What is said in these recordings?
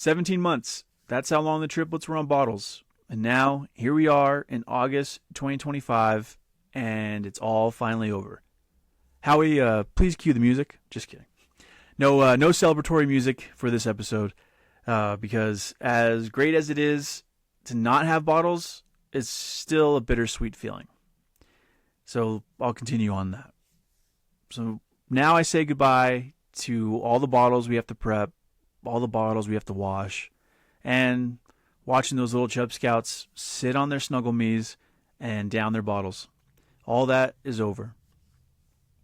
17 months. That's how long the triplets were on bottles. And now, here we are in August 2025, and it's all finally over. Howie, please cue the music. Just kidding. No celebratory music for this episode, because as great as it is to not have bottles, it's still a bittersweet feeling. So I'll continue on that. So now I say goodbye to all the bottles we have to prep, all the bottles we have to wash, and watching those little Chub Scouts sit on their snuggle me's and down their bottles. All that is over.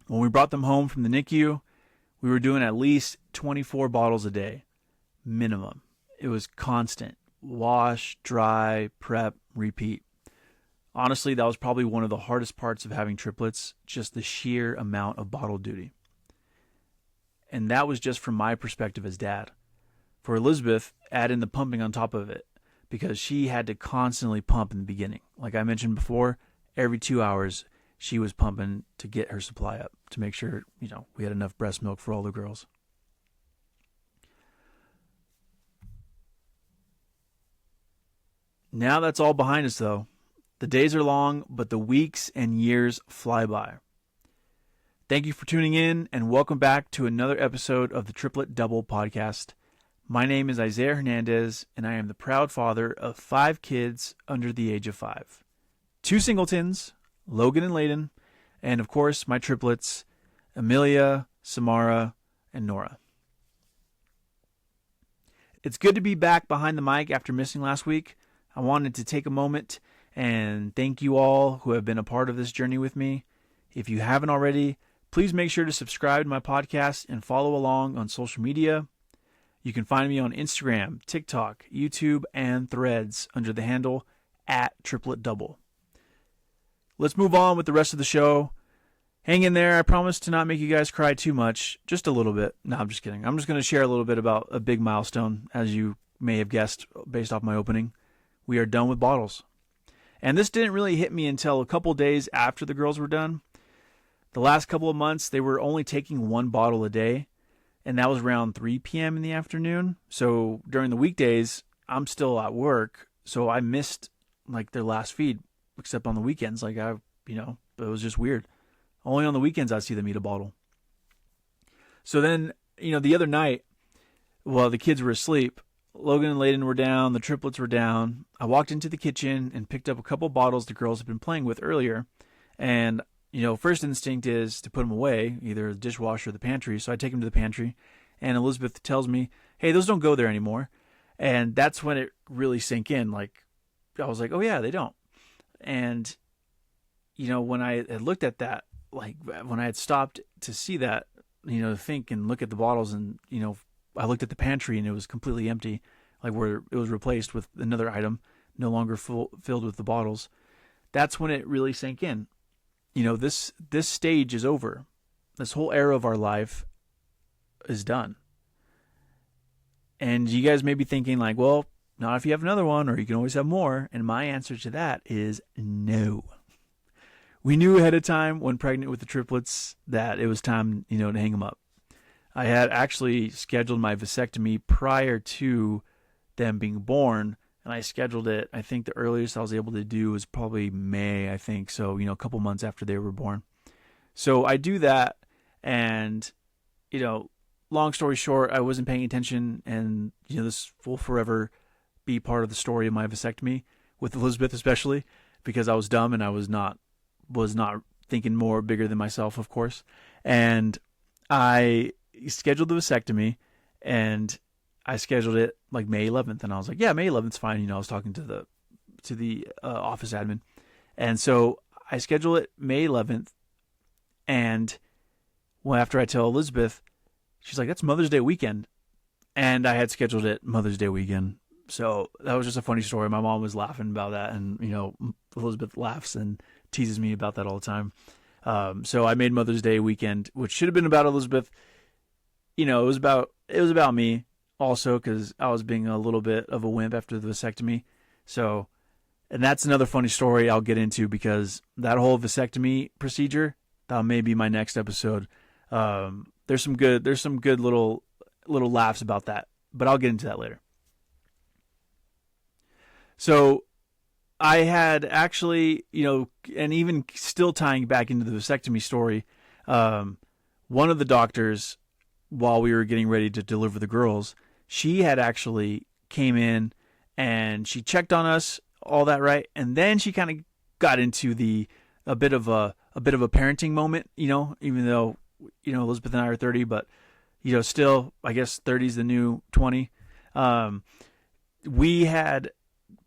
When we brought them home from the NICU, we were doing at least 24 bottles a day, minimum. It was constant. Wash, dry, prep, repeat. Honestly, that was probably one of the hardest parts of having triplets, just the sheer amount of bottle duty. And that was just from my perspective as dad. For Elizabeth, add in the pumping on top of it, because she had to constantly pump in the beginning. Like I mentioned before, every 2 hours she was pumping to get her supply up, to make sure, we had enough breast milk for all the girls. Now that's all behind us, though. The days are long, but the weeks and years fly by. Thank you for tuning in, and welcome back to another episode of the Triplet Double podcast. My name is Isaiah Hernandez, and I am the proud father of 5 kids under the age of 5. 2 singletons, Logan and Layden, and of course my triplets, Amelia, Samara, and Nora. It's good to be back behind the mic after missing last week. I wanted to take a moment and thank you all who have been a part of this journey with me. If you haven't already, please make sure to subscribe to my podcast and follow along on social media. You can find me on Instagram, TikTok, YouTube, and Threads under the handle @Triplet Double. Let's move on with the rest of the show. Hang in there. I promise to not make you guys cry too much. Just a little bit. No, I'm just kidding. I'm just going to share a little bit about a big milestone, as you may have guessed based off my opening. We are done with bottles. And this didn't really hit me until a couple days after the girls were done. The last couple of months, they were only taking 1 bottle a day, and that was around 3 p.m. in the afternoon. So during the weekdays, I'm still at work, so I missed their last feed, except on the weekends. It was just weird. Only on the weekends I'd see them eat a bottle. So then, the other night, while the kids were asleep, Logan and Layden were down, the triplets were down. I walked into the kitchen and picked up a couple bottles the girls had been playing with earlier. And, first instinct is to put them away, either the dishwasher or the pantry. So I take them to the pantry, and Elizabeth tells me, hey, those don't go there anymore. And that's when it really sank in. I was like, oh yeah, they don't. And, when I had looked at that, when I had stopped to see that, think and look at the bottles, and, I looked at the pantry and it was completely empty, where it was replaced with another item, no longer filled with the bottles. That's when it really sank in. This stage is over. This whole era of our life is done. And you guys may be thinking well, not if you have another one, or you can always have more. And my answer to that is no. We knew ahead of time when pregnant with the triplets that it was time, to hang them up. I had actually scheduled my vasectomy prior to them being born, and I scheduled it. I think the earliest I was able to do was probably May, I think. So, a couple months after they were born. So I do that, and, long story short, I wasn't paying attention, and, this will forever be part of the story of my vasectomy, with Elizabeth especially, because I was dumb and I was not thinking more bigger than myself, of course. And I scheduled the vasectomy, and I scheduled it May 11th, and I was like, yeah, May 11th is fine. I was talking to the office admin, and so I scheduled it May 11th, and after I tell Elizabeth, she's like, that's Mother's Day weekend, and I had scheduled it Mother's Day weekend. So that was just a funny story. My mom was laughing about that, and Elizabeth laughs and teases me about that all the time. So I made Mother's Day weekend, which should have been about Elizabeth. It was about me also, because I was being a little bit of a wimp after the vasectomy. So, and that's another funny story I'll get into, because that whole vasectomy procedure, that may be my next episode. There's some good little laughs about that, but I'll get into that later. So I had actually, and even still tying back into the vasectomy story, one of the doctors, while we were getting ready to deliver the girls, she had actually came in and she checked on us, all that, right? And then she kind of got into a bit of a parenting moment, even though, Elizabeth and I are 30, but, still, I guess 30 is the new 20.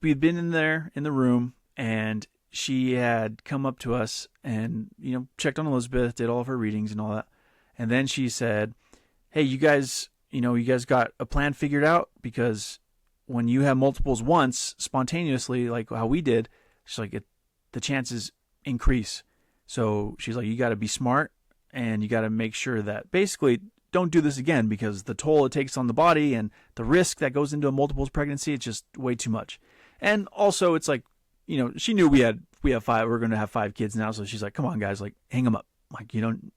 We'd been in there in the room, and she had come up to us and, checked on Elizabeth, did all of her readings and all that. And then she said, hey, you guys got a plan figured out? Because when you have multiples once spontaneously, like how we did, she's like, the chances increase. So she's like, you got to be smart, and you got to make sure that basically don't do this again, because the toll it takes on the body and the risk that goes into a multiples pregnancy, it's just way too much. And also it's like, she knew we have five, we're going to have 5 kids now. So she's like, come on guys, like hang them up. Like, in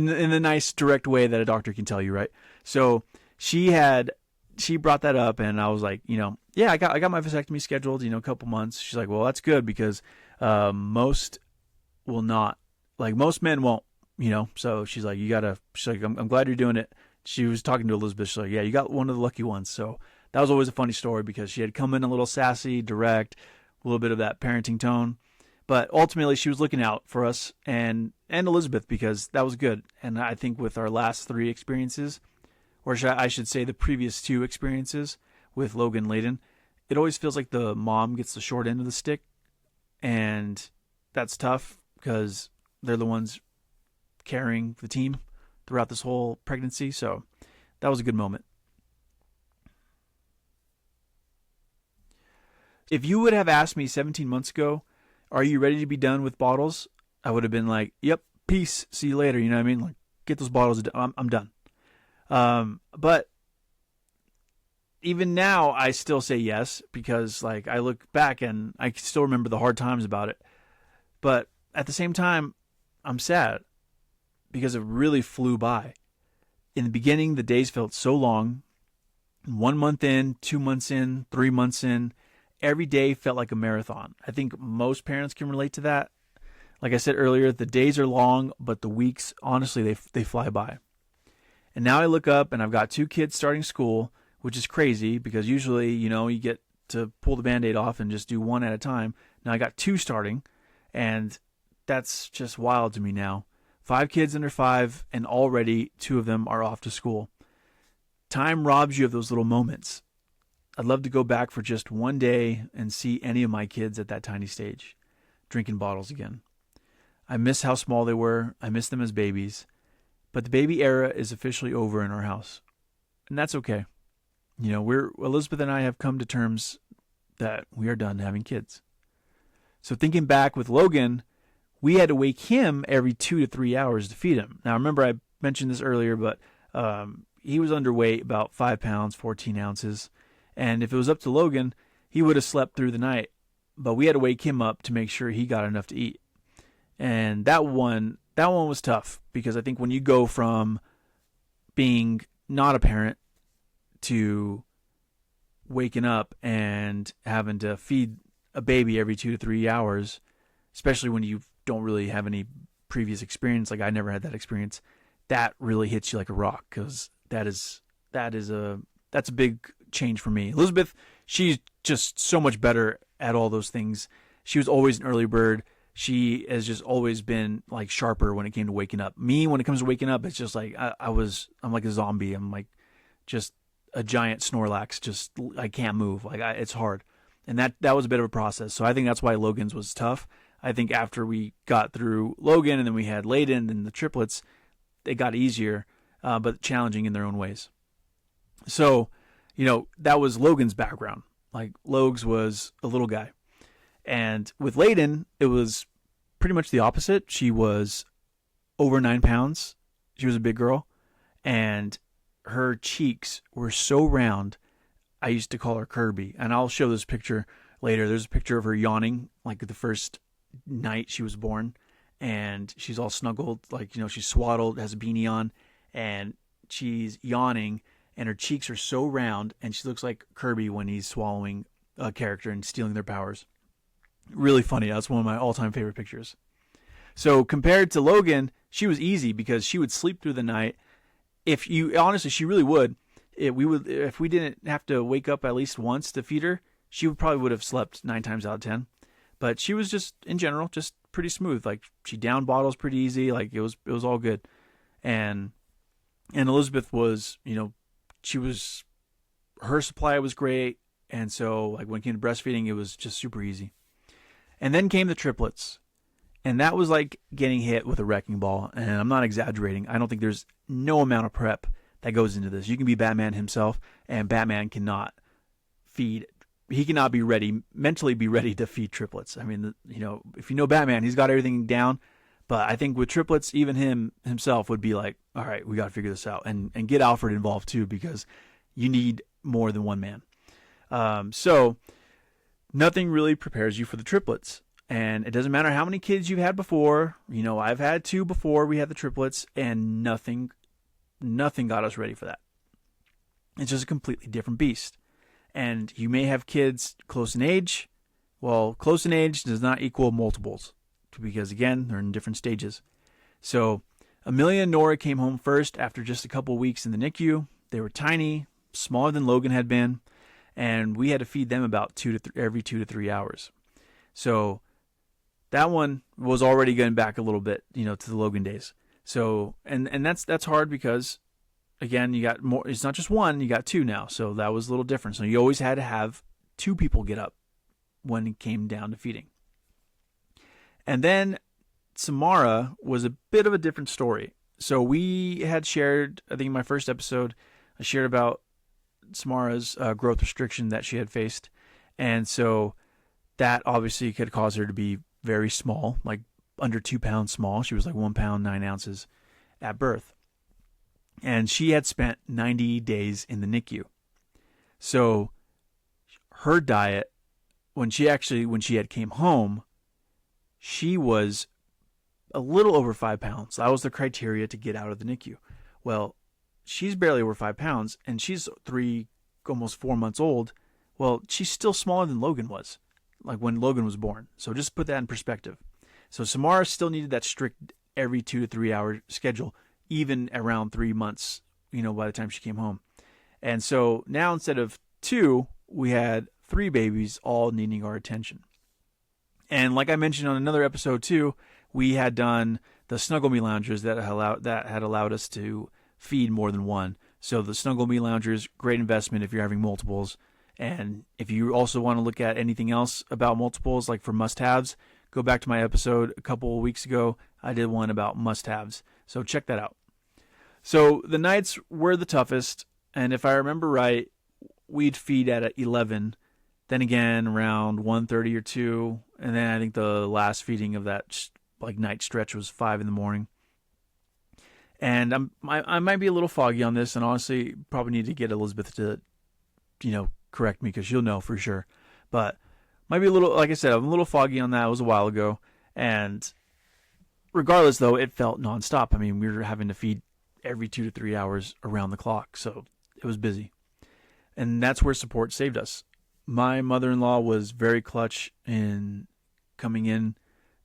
the nice direct way that a doctor can tell you. Right. So she brought that up, and I was like, yeah, I got my vasectomy scheduled, a couple months. She's like, well, that's good, because, most will not, like most men won't, so she's like, she's like, I'm glad you're doing it. She was talking to Elizabeth. She's like, yeah, you got one of the lucky ones. So that was always a funny story, because she had come in a little sassy, direct, a little bit of that parenting tone, but ultimately she was looking out for us and Elizabeth, because that was good. And I think with our last 3 experiences, or I should say the previous 2 experiences with Logan and Layden, it always feels like the mom gets the short end of the stick, and that's tough because they're the ones carrying the team throughout this whole pregnancy. So that was a good moment. If you would have asked me 17 months ago, are you ready to be done with bottles? I would have been like, yep, peace, see you later. You know what I mean? Like, get those bottles, I'm done. But even now I still say yes, because like I look back and I still remember the hard times about it. But at the same time, I'm sad, because it really flew by. In the beginning, the days felt so long. 1 month in, 2 months in, 3 months in, every day felt like a marathon. I think most parents can relate to that. Like I said earlier, the days are long, but the weeks, honestly, they fly by. And now I look up and I've got 2 kids starting school, which is crazy, because usually, you get to pull the Band-Aid off and just do 1 at a time. Now I got 2 starting, and that's just wild to me now. 5 kids under 5, and already 2 of them are off to school. Time robs you of those little moments. I'd love to go back for just 1 day and see any of my kids at that tiny stage, drinking bottles again. I miss how small they were. I miss them as babies. But the baby era is officially over in our house. And that's okay. Elizabeth and I have come to terms that we are done having kids. So thinking back with Logan, we had to wake him every 2 to 3 hours to feed him. Now, remember I mentioned this earlier, but he was underweight, about 5 pounds, 14 ounces. And if it was up to Logan, he would have slept through the night. But we had to wake him up to make sure he got enough to eat. And that one was tough, because I think when you go from being not a parent to waking up and having to feed a baby every 2 to 3 hours, especially when you don't really have any previous experience, like I never had that experience, that really hits you like a rock, because that's a big change for me. Elizabeth, she's just so much better at all those things. She was always an early bird. She has just always been like sharper when it came to waking up. Me, when it comes to waking up, it's just like I'm like a zombie. I'm like just a giant Snorlax. Just I can't move. It's hard, and that was a bit of a process. So I think that's why Logan's was tough. I think after we got through Logan and then we had Layden and the triplets, it got easier, but challenging in their own ways. So, that was Logan's background. Like Logs was a little guy. And with Layden, it was pretty much the opposite. She was over 9 pounds. She was a big girl. And her cheeks were so round, I used to call her Kirby. And I'll show this picture later. There's a picture of her yawning, like the first night she was born. And she's all snuggled, like, she's swaddled, has a beanie on, and she's yawning. and her cheeks are so round, and she looks like Kirby when he's swallowing a character and stealing their powers. Really funny. That's one of my all-time favorite pictures. So compared to Logan, she was easy because she would sleep through the night. Honestly, she really would. If we didn't have to wake up at least once to feed her, she would have slept 9 times out of 10. But she was just, in general, just pretty smooth. Like, she downed bottles pretty easy. Like, it was all good. And Elizabeth was, her supply was great. And so, like, when it came to breastfeeding, it was just super easy. And then came the triplets. And that was like getting hit with a wrecking ball. And I'm not exaggerating. I don't think there's no amount of prep that goes into this. You can be Batman himself, and Batman cannot feed. He cannot mentally be ready to feed triplets. I mean, if you know Batman, he's got everything down. But I think with triplets, even himself would be like, all right, we got to figure this out. And get Alfred involved too, because you need more than one man. So nothing really prepares you for the triplets. And it doesn't matter how many kids you've had before. I've had 2 before we had the triplets, and nothing got us ready for that. It's just a completely different beast. And you may have kids close in age. Well, close in age does not equal multiples, because again, they're in different stages. So Amelia and Nora came home first after just a couple weeks in the NICU. They were tiny, smaller than Logan had been, and we had to feed them about every 2 to 3 hours. So that one was already going back a little bit, to the Logan days. So, and that's hard because, again, you got more. It's not just one; you got 2 now. So that was a little different. So you always had to have 2 people get up when it came down to feeding. And then Samara was a bit of a different story. So we had shared, I think in my first episode, I shared about Samara's growth restriction that she had faced, and so that obviously could cause her to be very small, like under 2 pounds small. She was like 1 pound 9 ounces at birth. And she had spent 90 days in the NICU. So her diet, when she had came home, she was a little over 5 pounds. That was the criteria to get out of the NICU. Well, she's barely over 5 pounds, and she's almost 4 months old. Well, she's still smaller than Logan was, like when Logan was born. So just put that in perspective. So Samara still needed that strict every 2 to 3 hour schedule, even around 3 months, by the time she came home. And so now instead of 2, we had 3 babies all needing our attention. And like I mentioned on another episode too, we had done the Snuggle Me Loungers that had allowed us to feed more than one. So the Snuggle Me Loungers, great investment if you're having multiples. And if you also want to look at anything else about multiples, like for must-haves, go back to my episode a couple of weeks ago. I did one about must-haves. So check that out. So the nights were the toughest. And if I remember right, we'd feed at 11. Then again, around 1:30 or 2. And then I think the last feeding of that night stretch was 5 in the morning. And I might be a little foggy on this, and honestly, probably need to get Elizabeth to, correct me, because she'll know for sure. But might be a little, like I said, I'm a little foggy on that. It was a while ago. And regardless, though, it felt nonstop. I mean, we were having to feed every 2 to 3 hours around the clock. So it was busy. And that's where support saved us. My mother-in-law was very clutch in coming in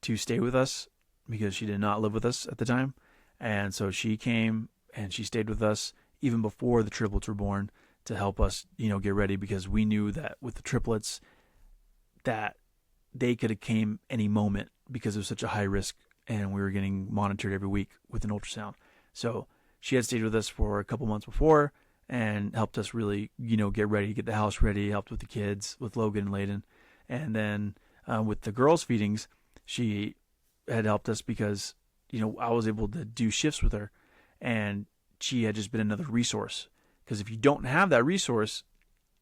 to stay with us because she did not live with us at the time. And so she came and she stayed with us even before the triplets were born to help us, get ready, because we knew that with the triplets that they could have came any moment because it was such a high risk, and we were getting monitored every week with an ultrasound. So she had stayed with us for a couple months before and helped us really, get ready, get the house ready, helped with the kids, with Logan and Layden. And then with the girls' feedings, she had helped us because, I was able to do shifts with her, and she had just been another resource. Because if you don't have that resource,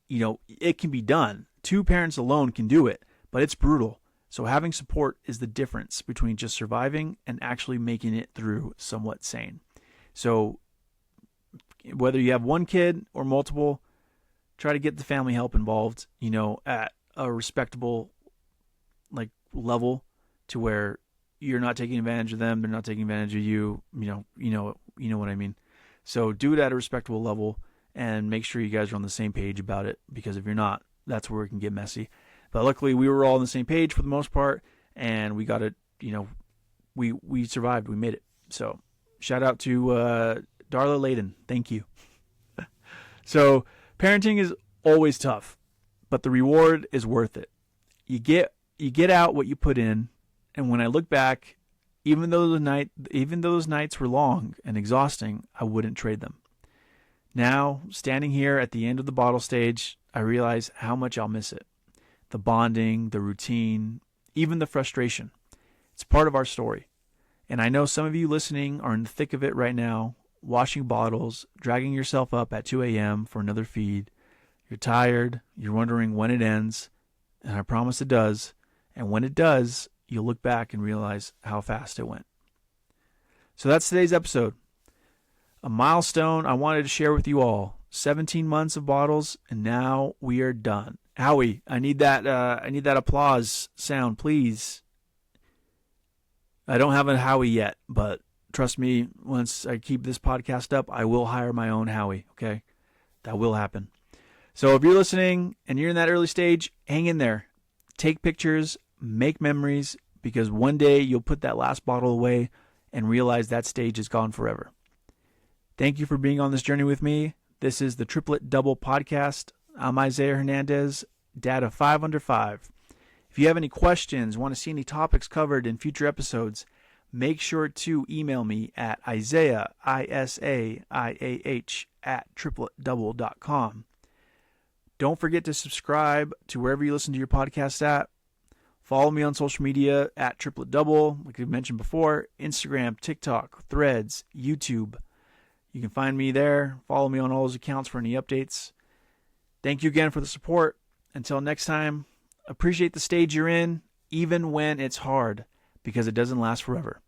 it can be done. 2 parents alone can do it, but it's brutal. So having support is the difference between just surviving and actually making it through somewhat sane. So whether you have 1 kid or multiple, try to get the family help involved, at a respectable level, to where you're not taking advantage of them, they're not taking advantage of you, you know what I mean. So do it at a respectable level and make sure you guys are on the same page about it, because if you're not, that's where it can get messy. But luckily, we were all on the same page for the most part, and we got it, we survived. We made it. So shout out to Darla Layden. Thank you. So parenting is always tough, but the reward is worth it. You get out what you put in, and when I look back, even though those nights were long and exhausting, I wouldn't trade them. Now, standing here at the end of the bottle stage, I realize how much I'll miss it. The bonding, the routine, even the frustration. It's part of our story. And I know some of you listening are in the thick of it right now, washing bottles, dragging yourself up at 2 a.m. for another feed. You're tired, you're wondering when it ends, and I promise it does. And when it does, you'll look back and realize how fast it went. So that's today's episode. A milestone I wanted to share with you all. 17 months of bottles, and now we are done. Howie, I need that applause sound, please. I don't have a Howie yet, but trust me, once I keep this podcast up, I will hire my own Howie, okay? That will happen. So if you're listening and you're in that early stage, hang in there. Take pictures, make memories, because one day you'll put that last bottle away and realize that stage is gone forever. Thank you for being on this journey with me. This is the Triplet Double podcast. I'm Isaiah Hernandez, dad of 5 under 5. If you have any questions, want to see any topics covered in future episodes, make sure to email me at Isaiah, ISAIAH, @tripletdouble.com. Don't forget to subscribe to wherever you listen to your podcast at. Follow me on social media at Triplet Double, like I mentioned before, Instagram, TikTok, Threads, YouTube. You can find me there. Follow me on all those accounts for any updates. Thank you again for the support. Until next time, appreciate the stage you're in, even when it's hard, because it doesn't last forever.